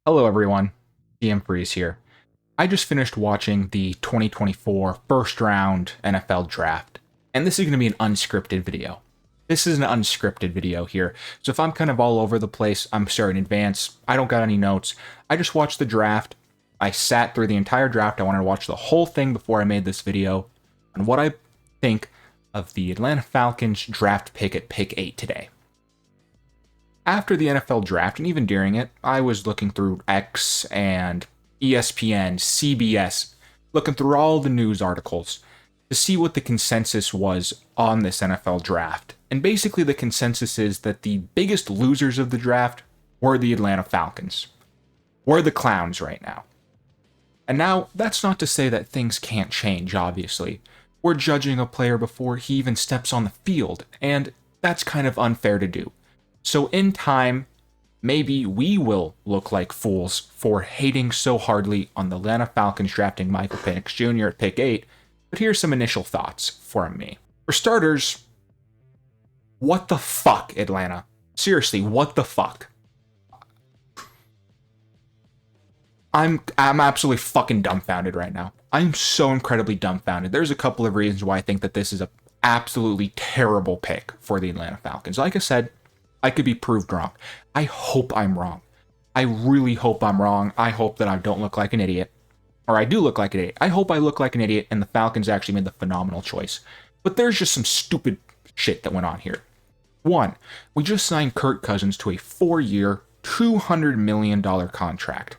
Hello everyone, GM Freeze here. I just finished watching the 2024 first round NFL draft, and this is going to be an unscripted video. This is an unscripted video here, so if I'm kind of all over the place, I'm sorry in advance. I don't got any notes. I just watched the draft. I sat through the entire draft. I wanted to watch the whole thing before I made this video on what I think of the Atlanta Falcons draft pick at pick 8 today. After the NFL draft, and even during it, I was looking through X and ESPN, CBS, looking through all the news articles to see what the consensus was on this NFL draft. And basically the consensus is that the biggest losers of the draft were the Atlanta Falcons. We're the clowns right now. And now, that's not to say that things can't change, obviously. We're judging a player before he even steps on the field, and that's kind of unfair to do. So in time, maybe we will look like fools for hating so hardly on the Atlanta Falcons drafting Michael Penix Jr. at pick 8, but here's some initial thoughts from me. For starters, what the fuck, Atlanta? Seriously, what the fuck? I'm absolutely fucking dumbfounded right now. I'm so incredibly dumbfounded. There's a couple of reasons why I think that this is an absolutely terrible pick for the Atlanta Falcons. Like I said, I could be proved wrong. I hope I'm wrong. I really hope I'm wrong. I hope that I don't look like an idiot. Or I do look like an idiot. I hope I look like an idiot and the Falcons actually made the phenomenal choice. But there's just some stupid shit that went on here. One, we just signed Kirk Cousins to a 4-year, $200 million contract.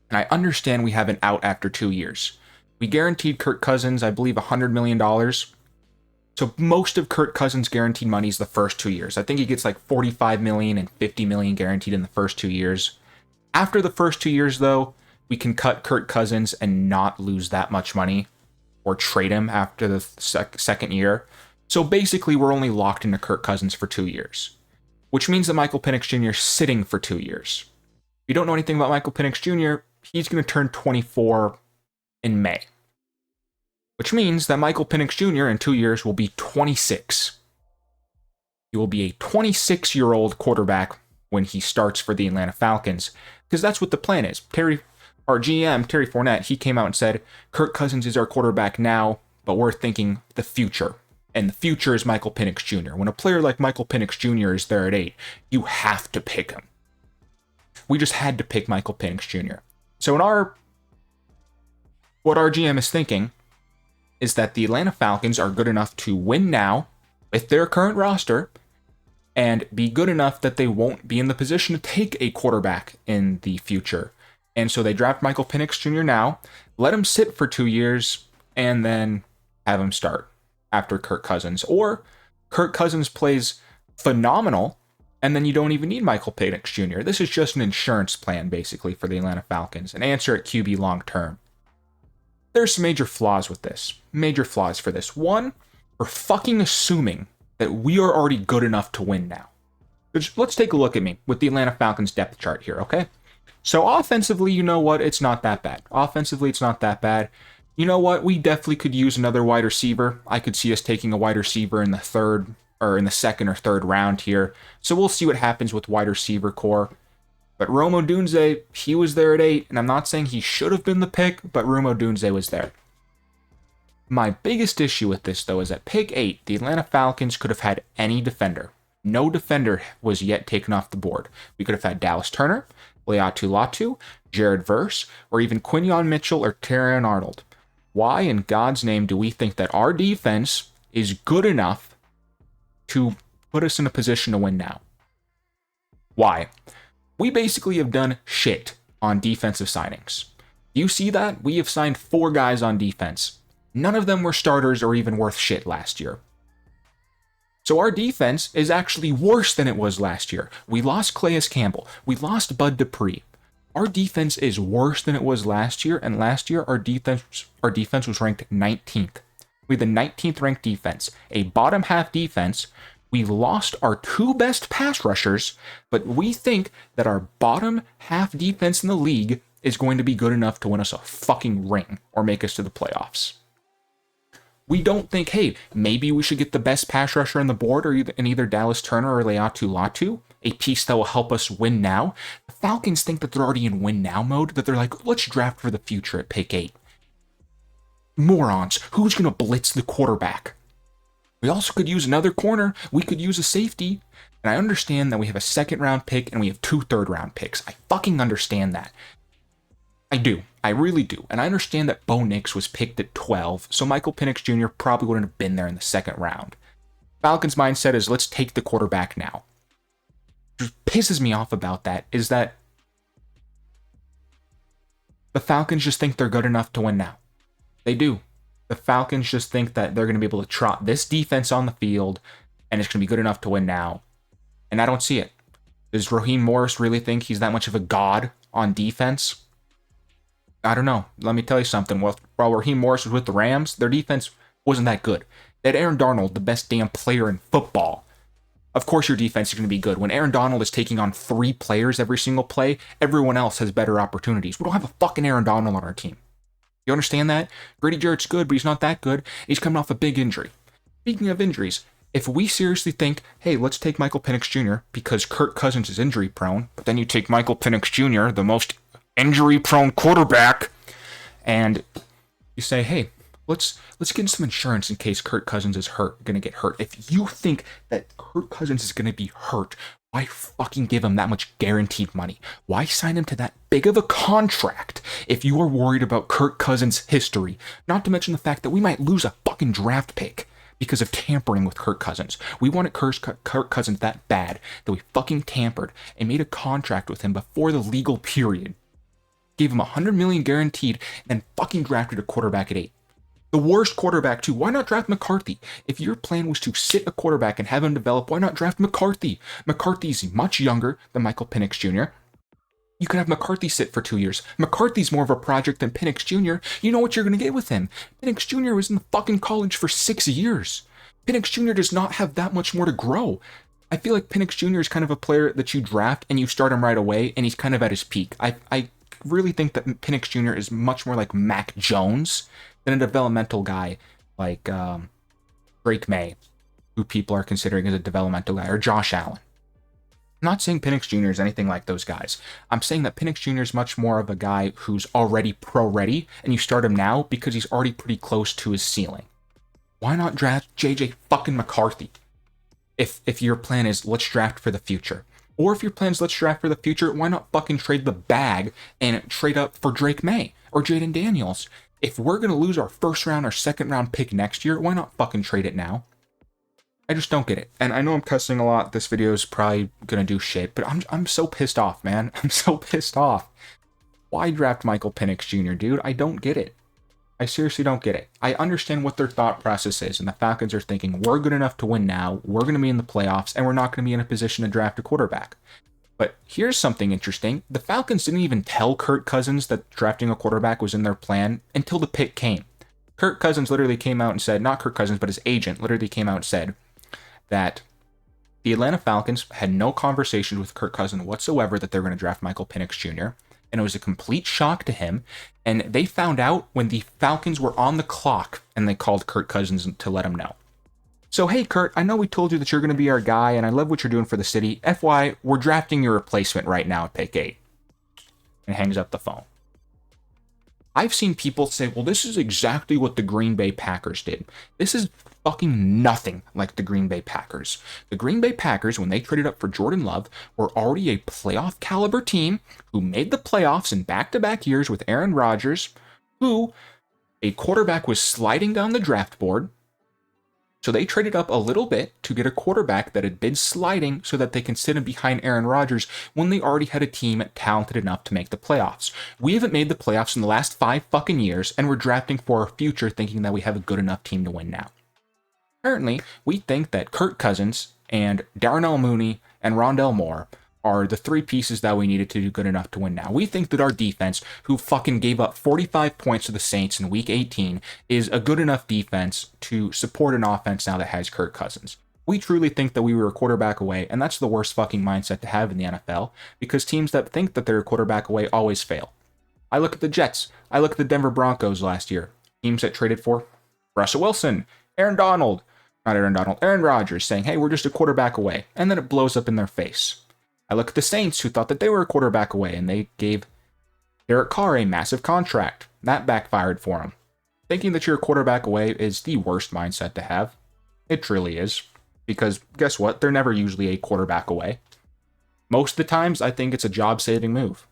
And I understand we have an out after 2 years. We guaranteed Kirk Cousins, I believe, $100 million. So most of Kirk Cousins' guaranteed money is the first 2 years. I think he gets like $45 million and $50 million guaranteed in the first 2 years. After the first 2 years, though, we can cut Kirk Cousins and not lose that much money or trade him after the second year. So basically, we're only locked into Kirk Cousins for 2 years, which means that Michael Penix Jr. is sitting for 2 years. If you don't know anything about Michael Penix Jr., he's going to turn 24 in May. Which means that Michael Penix Jr. in 2 years will be 26. He will be a 26-year-old quarterback when he starts for the Atlanta Falcons, because that's what the plan is. Our GM, Terry Fournette, he came out and said, Kirk Cousins is our quarterback now, but we're thinking the future. And the future is Michael Penix Jr. When a player like Michael Penix Jr. is there at 8, you have to pick him. We just had to pick Michael Penix Jr. So what our GM is thinking is that the Atlanta Falcons are good enough to win now with their current roster and be good enough that they won't be in the position to take a quarterback in the future. And so they draft Michael Penix Jr. now, let him sit for 2 years, and then have him start after Kirk Cousins. Or Kirk Cousins plays phenomenal, and then you don't even need Michael Penix Jr. This is just an insurance plan, basically, for the Atlanta Falcons, an answer at QB long term. There's some major flaws with this. Major flaws for this. One, we're fucking assuming that we are already good enough to win now. Let's take a look at me with the Atlanta Falcons depth chart here, okay? So offensively, you know what? It's not that bad. Offensively, it's not that bad. You know what? We definitely could use another wide receiver. I could see us taking a wide receiver in the second or third round here. So we'll see what happens with wide receiver core. But Rome Odunze, he was there at 8, and I'm not saying he should have been the pick, but Rome Odunze was there. My biggest issue with this, though, is at pick 8, the Atlanta Falcons could have had any defender. No defender was yet taken off the board. We could have had Dallas Turner, Leatu Latu, Jared Verse, or even Quinyon Mitchell or Terrion Arnold. Why in God's name do we think that our defense is good enough to put us in a position to win now? Why? We basically have done shit on defensive signings. You see that? We have signed 4 guys on defense. None of them were starters or even worth shit last year. So our defense is actually worse than it was last year. We lost Calais Campbell. We lost Bud Dupree. Our defense is worse than it was last year, and last year our defense was ranked 19th. We had the 19th ranked defense, a bottom half defense. We lost our 2 best pass rushers, but we think that our bottom half defense in the league is going to be good enough to win us a fucking ring or make us to the playoffs. We don't think, hey, maybe we should get the best pass rusher on the board in either Dallas Turner or Leatu Latu, a piece that will help us win now. The Falcons think that they're already in win now mode, that they're like, let's draft for the future at pick 8. Morons. Who's going to blitz the quarterback? We also could use another corner. We could use a safety. And I understand that we have a second-round pick and we have 2 third-round picks. I fucking understand that. I do. I really do. And I understand that Bo Nix was picked at 12, so Michael Penix Jr. probably wouldn't have been there in the second round. Falcons' mindset is, let's take the quarterback now. What pisses me off about that is that the Falcons just think they're good enough to win now. They do. The Falcons just think that they're going to be able to trot this defense on the field and it's going to be good enough to win now. And I don't see it. Does Raheem Morris really think he's that much of a god on defense? I don't know. Let me tell you something. While Raheem Morris was with the Rams, their defense wasn't that good. They had Aaron Donald, the best damn player in football. Of course your defense is going to be good. When Aaron Donald is taking on 3 players every single play, everyone else has better opportunities. We don't have a fucking Aaron Donald on our team. You understand that? Grady Jarrett's good, but he's not that good. He's coming off a big injury. Speaking of injuries, if we seriously think, hey, let's take Michael Penix Jr. because Kirk Cousins is injury prone, but then you take Michael Penix Jr., the most injury prone quarterback, and you say, hey, let's get some insurance in case Kirk Cousins is going to get hurt. If you think that Kirk Cousins is going to be hurt, why fucking give him that much guaranteed money? Why sign him to that big of a contract if you are worried about Kirk Cousins' history? Not to mention the fact that we might lose a fucking draft pick because of tampering with Kirk Cousins. We wanted Kirk Cousins that bad that we fucking tampered and made a contract with him before the legal period. Gave him $100 million guaranteed and then fucking drafted a quarterback at 8. The worst quarterback, too. Why not draft McCarthy? If your plan was to sit a quarterback and have him develop, why not draft McCarthy? McCarthy's much younger than Michael Penix Jr. You could have McCarthy sit for 2 years. McCarthy's more of a project than Penix Jr. You know what you're going to get with him. Penix Jr. was in the fucking college for 6 years. Penix Jr. does not have that much more to grow. I feel like Penix Jr. is kind of a player that you draft and you start him right away and he's kind of at his peak. I really think that Penix Jr. is much more like Mac Jones than a developmental guy like Drake May, who people are considering as a developmental guy, or Josh Allen. I'm not saying Penix Jr. is anything like those guys. I'm saying that Penix Jr. is much more of a guy who's already pro-ready, and you start him now because he's already pretty close to his ceiling. Why not draft JJ fucking McCarthy? If your plan is, let's draft for the future. Or if your plan is, let's draft for the future, why not fucking trade the bag and trade up for Drake May or Jaden Daniels? If we're going to lose our first round or second round pick next year, why not fucking trade it now? I just don't get it. And I know I'm cussing a lot. This video is probably going to do shit, but I'm so pissed off, man. I'm so pissed off. Why draft Michael Penix Jr., dude? I don't get it. I seriously don't get it. I understand what their thought process is, and the Falcons are thinking, we're good enough to win now, we're going to be in the playoffs, and we're not going to be in a position to draft a quarterback. But here's something interesting. The Falcons didn't even tell Kirk Cousins that drafting a quarterback was in their plan until the pick came. Kirk Cousins literally came out and said, not Kirk Cousins, but his agent literally came out and said that the Atlanta Falcons had no conversations with Kirk Cousins whatsoever that they're going to draft Michael Penix Jr., and it was a complete shock to him, and they found out when the Falcons were on the clock, and they called Kirk Cousins to let him know. So, hey, Kurt, I know we told you that you're going to be our guy, and I love what you're doing for the city. FY, we're drafting your replacement right now at pick 8. And hangs up the phone. I've seen people say, well, this is exactly what the Green Bay Packers did. This is fucking nothing like the Green Bay Packers. The Green Bay Packers, when they traded up for Jordan Love, were already a playoff caliber team who made the playoffs in back-to-back years with Aaron Rodgers, who a quarterback was sliding down the draft board. So they traded up a little bit to get a quarterback that had been sliding so that they can sit in behind Aaron Rodgers when they already had a team talented enough to make the playoffs. We haven't made the playoffs in the last 5 fucking years, and we're drafting for our future thinking that we have a good enough team to win now. Apparently, we think that Kirk Cousins and Darnell Mooney and Rondell Moore are the 3 pieces that we needed to do good enough to win now. We think that our defense, who fucking gave up 45 points to the Saints in Week 18, is a good enough defense to support an offense now that has Kirk Cousins. We truly think that we were a quarterback away, and that's the worst fucking mindset to have in the NFL, because teams that think that they're a quarterback away always fail. I look at the Jets. I look at the Denver Broncos last year. Teams that traded for Russell Wilson, Aaron Rodgers saying, hey, we're just a quarterback away. And then it blows up in their face. I look at the Saints, who thought that they were a quarterback away, and they gave Derek Carr a massive contract. That backfired for him. Thinking that you're a quarterback away is the worst mindset to have. It truly is. Because guess what? They're never usually a quarterback away. Most of the times, I think it's a job-saving move.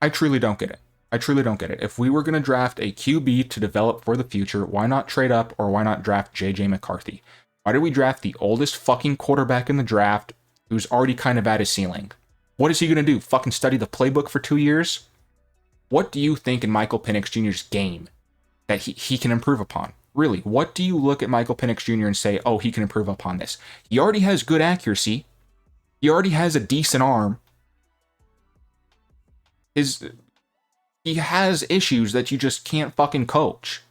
I truly don't get it. If we were going to draft a QB to develop for the future, why not trade up or why not draft JJ McCarthy? Why did we draft the oldest fucking quarterback in the draft who's already kind of at his ceiling? What is he going to do? Fucking study the playbook for 2 years? What do you think in Michael Penix Jr.'s game that he can improve upon? Really, what do you look at Michael Penix Jr. and say, oh, he can improve upon this? He already has good accuracy. He already has a decent arm. He has issues that you just can't fucking coach.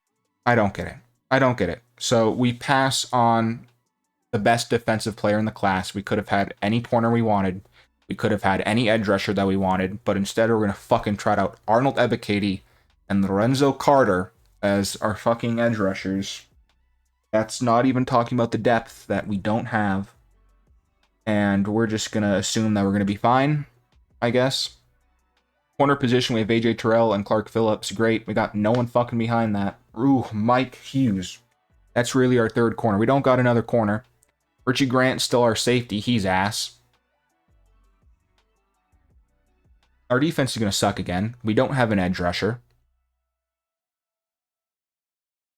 I don't get it. So we pass on the best defensive player in the class. We could have had any corner we wanted. We could have had any edge rusher that we wanted. But instead, we're going to fucking trot out Arnold Ebiketie and Lorenzo Carter as our fucking edge rushers. That's not even talking about the depth that we don't have. And we're just going to assume that we're going to be fine, I guess. Corner position, we have AJ Terrell and Clark Phillips. Great. We got no one fucking behind that. Ooh, Mike Hughes. That's really our third corner. We don't got another corner. Richie Grant's still our safety. He's ass. Our defense is going to suck again. We don't have an edge rusher.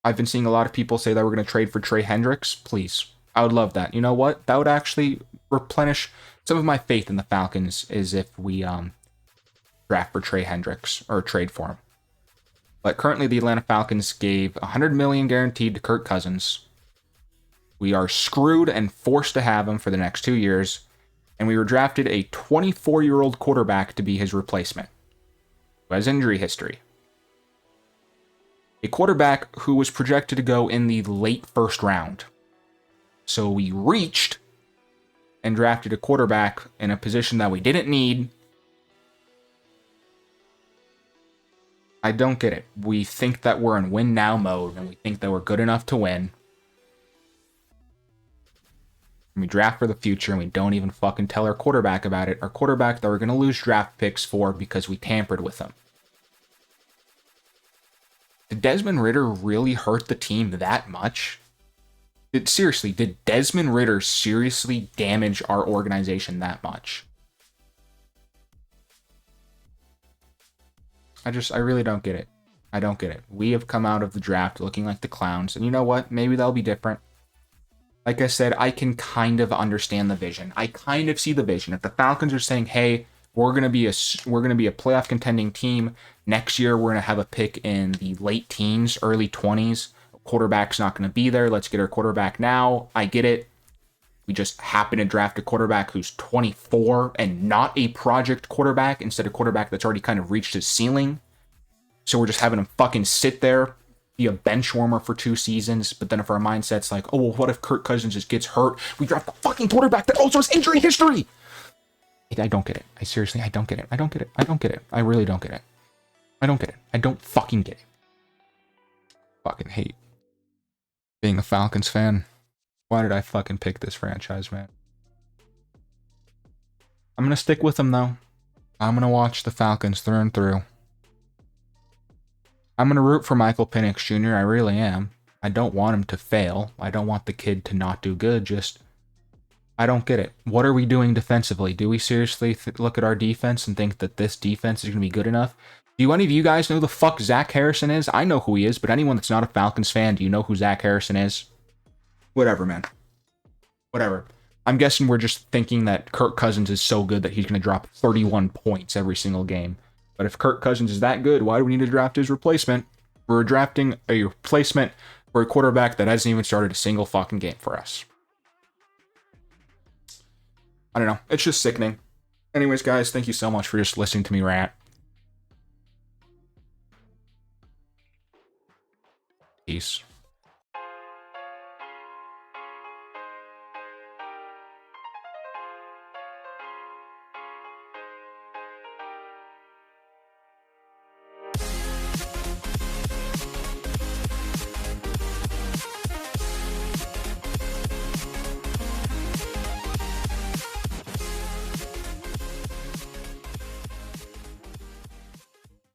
I've been seeing a lot of people say that we're going to trade for Trey Hendricks. Please. I would love that. You know what? That would actually replenish some of my faith in the Falcons, is if we draft for Trey Hendricks or trade for him. But currently the Atlanta Falcons gave $100 million guaranteed to Kirk Cousins. We are screwed and forced to have him for the next 2 years. And we were drafted a 24-year-old quarterback to be his replacement, who has injury history. A quarterback who was projected to go in the late first round. So we reached and drafted a quarterback in a position that we didn't need. I don't get it. We think that we're in win now mode, and we think that we're good enough to win. And we draft for the future, and we don't even fucking tell our quarterback about it. Our quarterback that we're going to lose draft picks for because we tampered with him. Did Desmond Ridder really hurt the team that much? Did Desmond Ridder seriously damage our organization that much? I really don't get it. I don't get it. We have come out of the draft looking like the clowns, and you know what? Maybe that'll be different. Like I said, I can kind of understand the vision. I kind of see the vision. If the Falcons are saying, "Hey, we're gonna be a playoff contending team next year. We're gonna have a pick in the late teens, early 20s. Quarterback's not gonna be there. Let's get our quarterback now." I get it. We just happen to draft a quarterback who's 24 and not a project quarterback, instead of a quarterback that's already kind of reached his ceiling. So we're just having him fucking sit there, be a bench warmer for 2 seasons. But then if our mindset's like, oh, well, what if Kirk Cousins just gets hurt? We draft a fucking quarterback that also has injury history. I don't get it. I don't get it. I really don't get it. I don't get it. I don't fucking get it. Fucking hate being a Falcons fan. Why did I fucking pick this franchise, man? I'm going to stick with them, though. I'm going to watch the Falcons through and through. I'm going to root for Michael Penix Jr. I really am. I don't want him to fail. I don't want the kid to not do good. I don't get it. What are we doing defensively? Do we seriously look at our defense and think that this defense is going to be good enough? Do any of you guys know who the fuck Zach Harrison is? I know who he is, but anyone that's not a Falcons fan, do you know who Zach Harrison is? Whatever, man. Whatever. I'm guessing we're just thinking that Kirk Cousins is so good that he's going to drop 31 points every single game. But if Kirk Cousins is that good, why do we need to draft his replacement? We're drafting a replacement for a quarterback that hasn't even started a single fucking game for us. I don't know. It's just sickening. Anyways, guys, thank you so much for just listening to me rant. Peace.